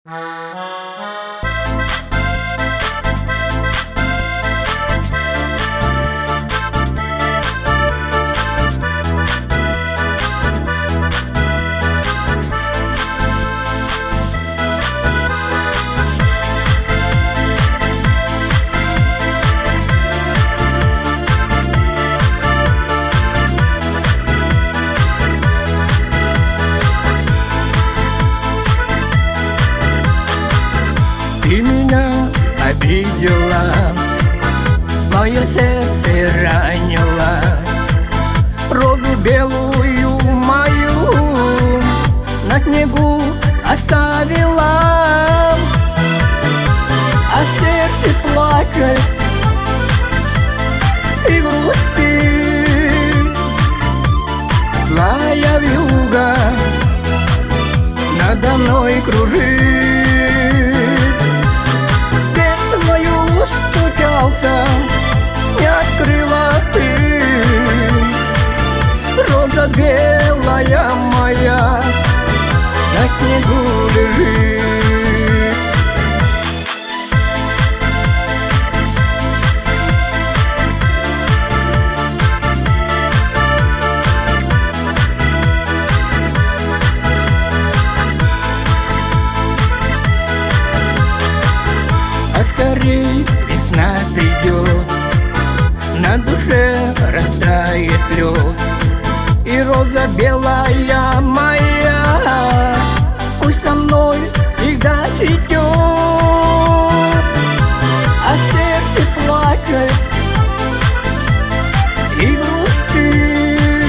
Ты меня обидела, мое сердце ранила, розу белую мою на снегу оставила, а сердце плачет и грустит. Злая вьюга надо мной кружит. Не открыла ты, роза белая моя на снегу лежит. А скорей весна придет, на душе растает лед, и роза белая моя пусть со мной всегда цветет. А сердце плачет и грустит.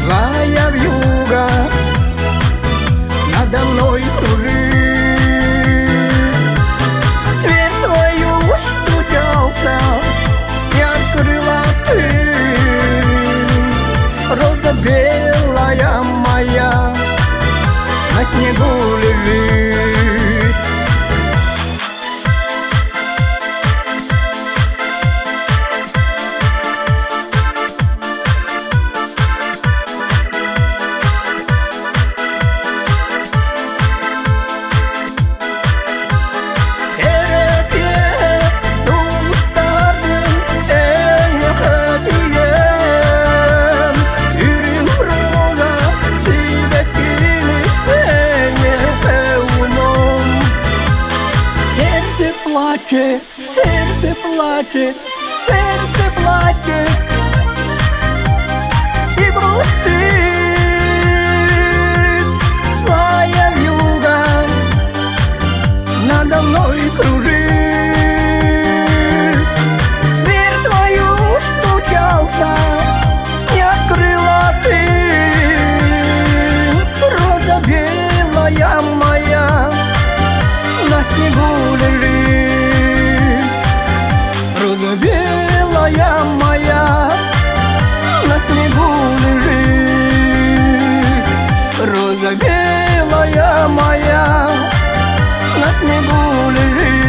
Злая вьюга надо мной кружит. Не открыла ты, роза белая моя на снегу лежит. Сердце плачет, сердце плачет и грустит. Злая вьюга надо мной кружит. Дверь твою стучался, не открыла ты, роза белая моя на снегу лежит. Роза белая моя на снегу лежит. Роза белая моя на снегу лежит.